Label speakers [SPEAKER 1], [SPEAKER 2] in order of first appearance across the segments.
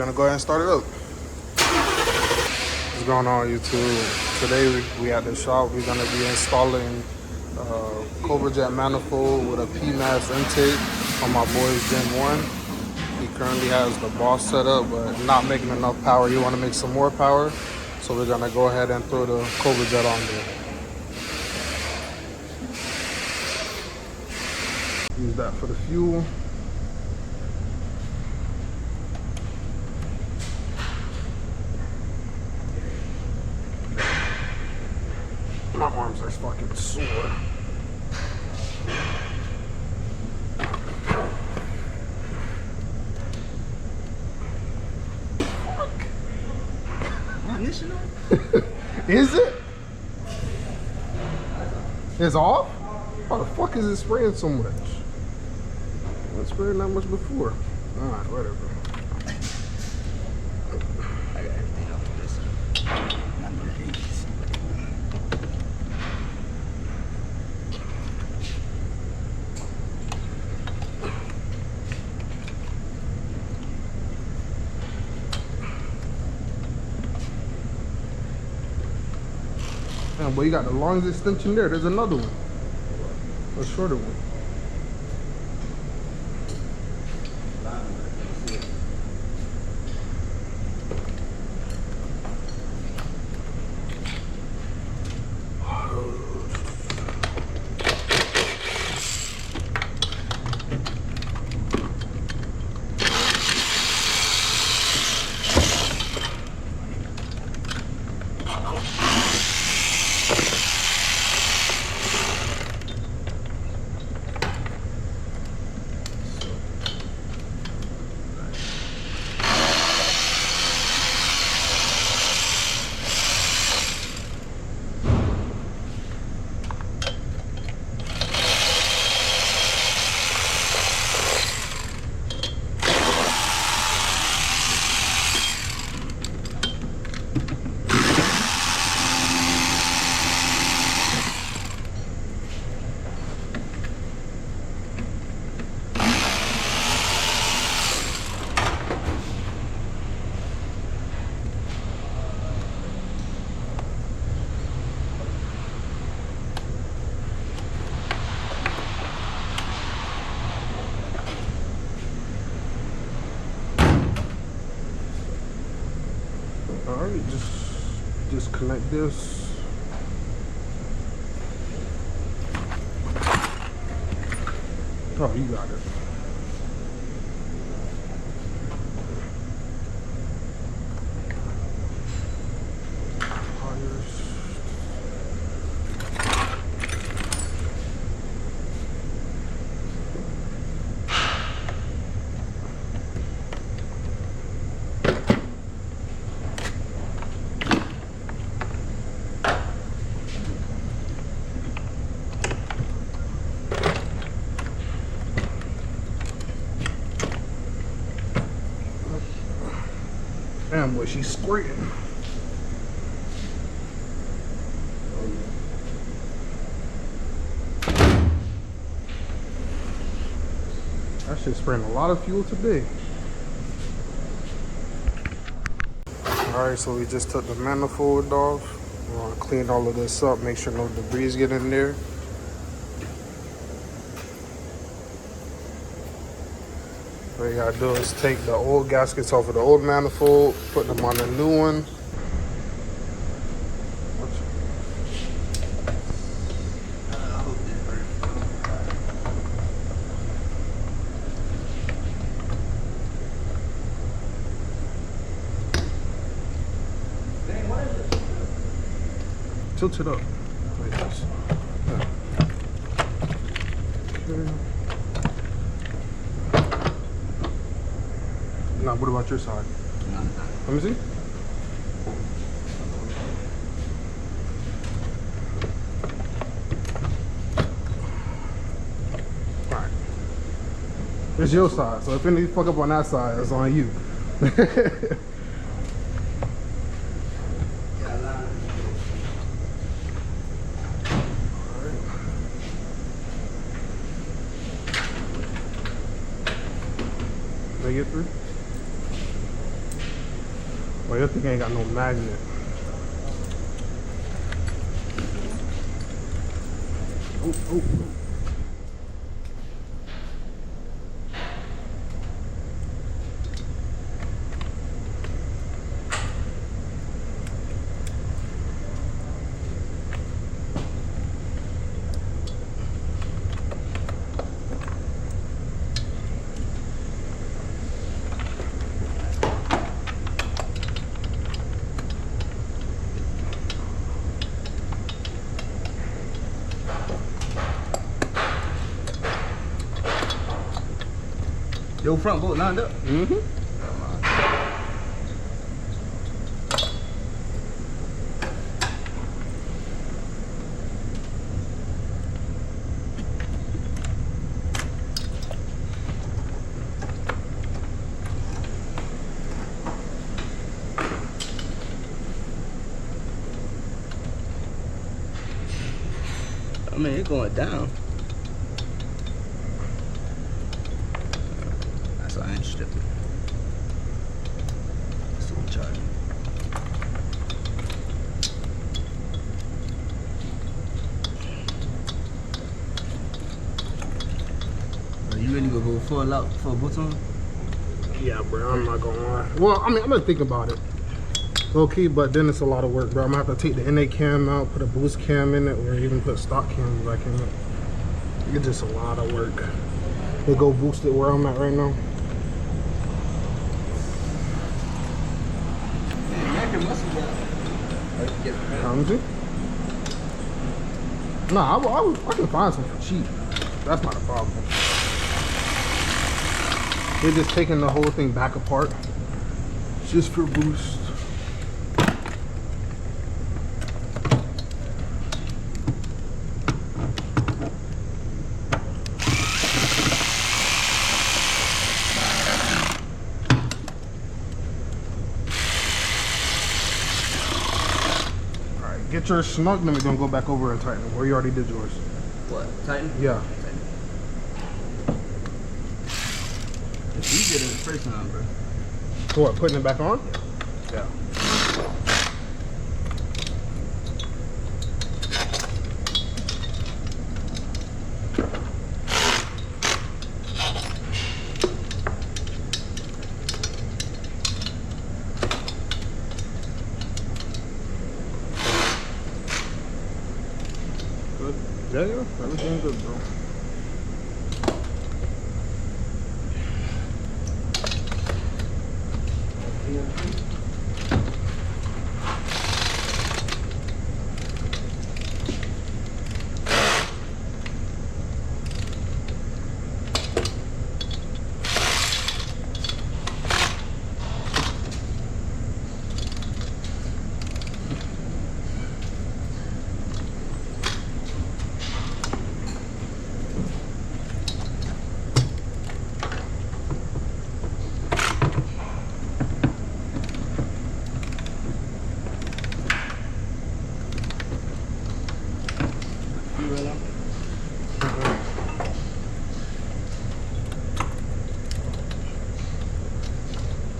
[SPEAKER 1] Gonna go ahead and start it up. What's going on, YouTube? Today we at the shop. We're gonna be installing Cobra jet manifold with a pmas intake on my boy's Gen 1. He currently has the boss set up, but not making enough power. You want to make some more power, so we're gonna go ahead and throw the Cobra jet on there. Use that for the fuel. My arms are fucking sore. Fuck. Is it? It's off? Why the fuck is it spraying so much? It was spraying that much before. Alright, whatever.
[SPEAKER 2] I got everything off of this. None of the ages.
[SPEAKER 1] Damn, boy, you got the longest extension there. There's another one. A shorter one. Alright, just disconnect this. Oh, you got it. Damn, boy, she's squirting. That shit's spraying a lot of fuel today. Alright, so we just took the manifold off. We're gonna clean all of this up, make sure no debris get in there. What you gotta do is take the old gaskets off of the old manifold, put them on the new one. Tilt it up like this. Okay. Now, what about your side? Let me see. Alright. It's your side, so if any fuck up on that side, it's on you. They get through? Well, your thing ain't got no magnet. Oh, oh, oh.
[SPEAKER 2] Your front bolt lined up?
[SPEAKER 1] Mm-hmm.
[SPEAKER 2] I mean, it's going down. That's why I ain't stripped it. Still charging. You really gonna go full out for a boots on?
[SPEAKER 1] Yeah, bro, I'm not gonna lie. Well, I mean, I'm gonna think about it. Okay, but then it's a lot of work, bro. I'm gonna have to take the NA cam out, put a boost cam in it, or even put stock cams back in it. It's just a lot of work. They go boost it where I'm at right now. Come see? Nah, I can find some for cheap. That's not a problem. They're just taking the whole thing back apart just for boost. Alright, get yours snug, then we're gonna go back over and tighten it. Or you already did yours.
[SPEAKER 2] What? Tighten?
[SPEAKER 1] Yeah.
[SPEAKER 2] It's easier than the first time, bro.
[SPEAKER 1] So what, putting it back on? Yeah. Good. Yeah, everything good, bro.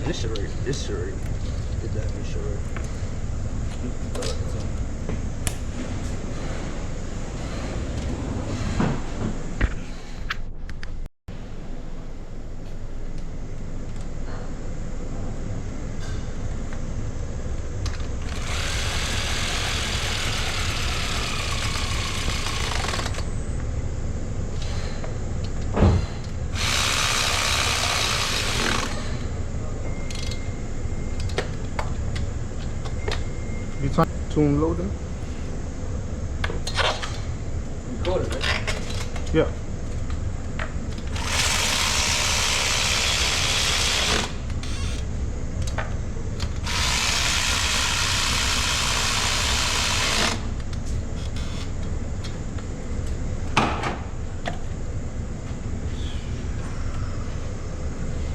[SPEAKER 2] This should work. This should work. It definitely should work.
[SPEAKER 1] You time tune loading?
[SPEAKER 2] Recorded, right?
[SPEAKER 1] Yeah.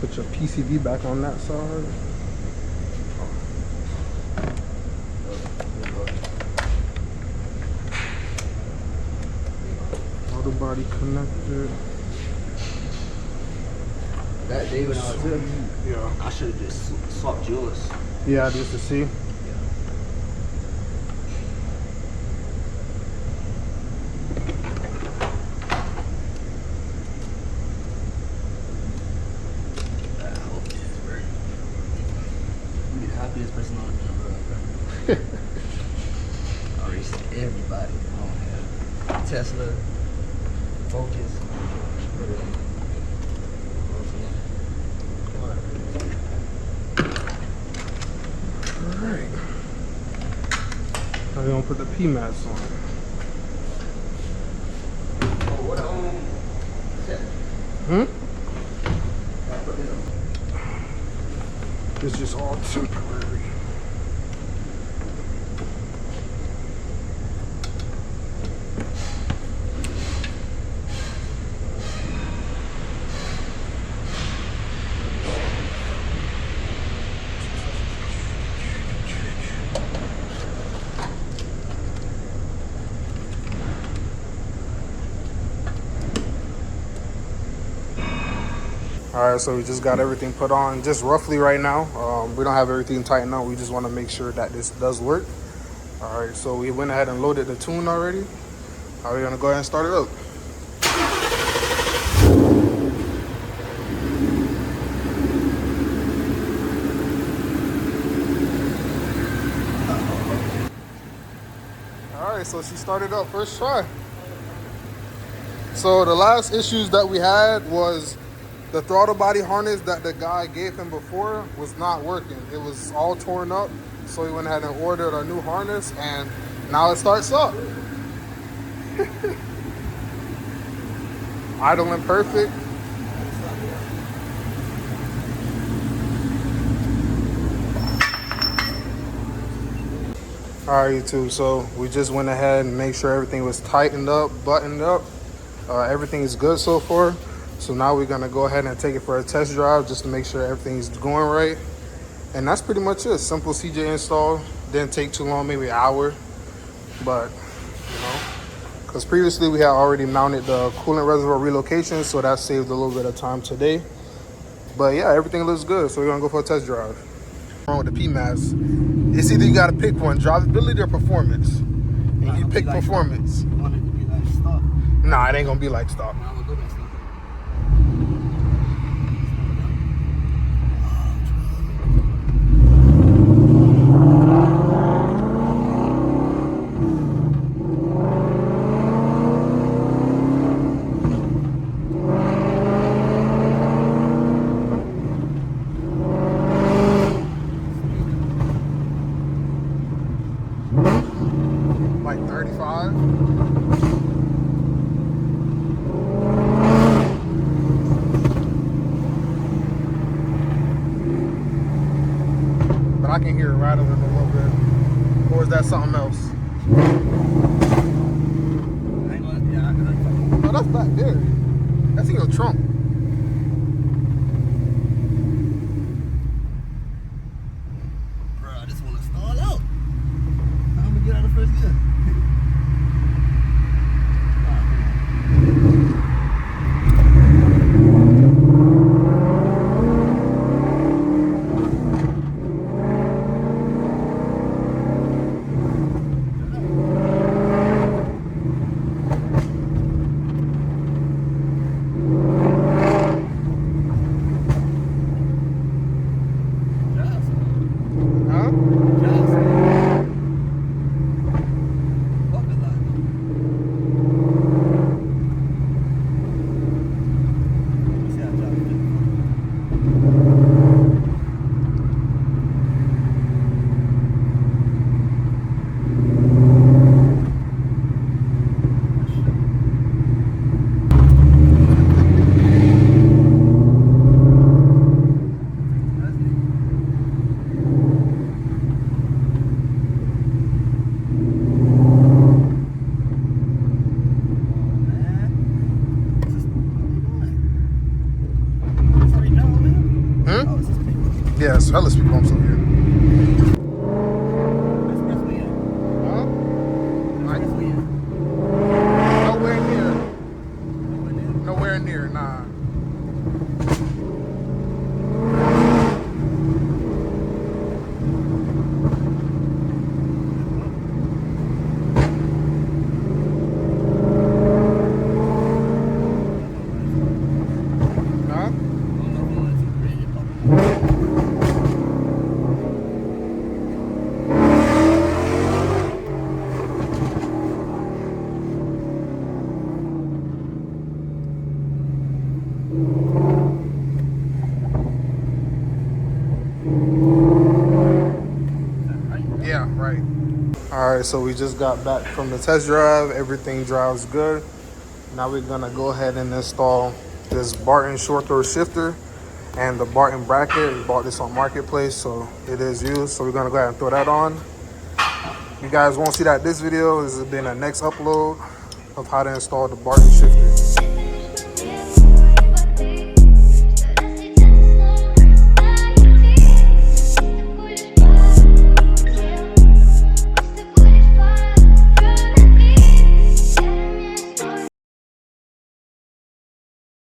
[SPEAKER 1] Put your PCB back on that side. Auto body connected.
[SPEAKER 2] That day when I was here,
[SPEAKER 1] Yeah.
[SPEAKER 2] I should have just swapped yours.
[SPEAKER 1] Yeah, just to see.
[SPEAKER 2] You be the happiest person on the world, bro. I already said everybody. I don't have Tesla, Focus.
[SPEAKER 1] Alright. Now we're gonna put the pmas on.
[SPEAKER 2] Oh, what
[SPEAKER 1] It's just all temporary. Alright, so we just got everything put on just roughly right now. We don't have everything tightened up. We just want to make sure that this does work. Alright, so we went ahead and loaded the tune already. Now we're going to go ahead and start it up. Alright, so she started up first try. So the last issues that we had was the throttle body harness that the guy gave him before was not working. It was all torn up. So he went ahead and ordered a new harness and now it starts up. Idling perfect. Alright, YouTube, so we just went ahead and made sure everything was tightened up, buttoned up. Everything is good so far. So now we're gonna go ahead and take it for a test drive just to make sure everything's going right. And that's pretty much it. Simple CJ install. Didn't take too long, maybe an hour. But, you know, because previously we had already mounted the coolant reservoir relocation, so that saved a little bit of time today. But yeah, everything looks good. So we're gonna go for a test drive. Wrong with the pmas. It's either you gotta pick one, drivability or performance. And you pick performance.
[SPEAKER 2] You want it to be like stock?
[SPEAKER 1] Nah, it ain't gonna be like stock.
[SPEAKER 2] I'm gonna go back stock.
[SPEAKER 1] Like 35. But I can hear it rattling a little bit. Or is that something else? No, that's back there. That's in your trunk.
[SPEAKER 2] Bro, I just want to stall out. I'm gonna get out of first gear.
[SPEAKER 1] All right, so we just got back from the test drive. Everything drives good. Now we're gonna go ahead and install this Barton short throw shifter and the Barton bracket. We bought this on Marketplace, so it is used. So we're gonna go ahead and throw that on. You guys won't see that this video. This has been a next upload of how to install the Barton shifter.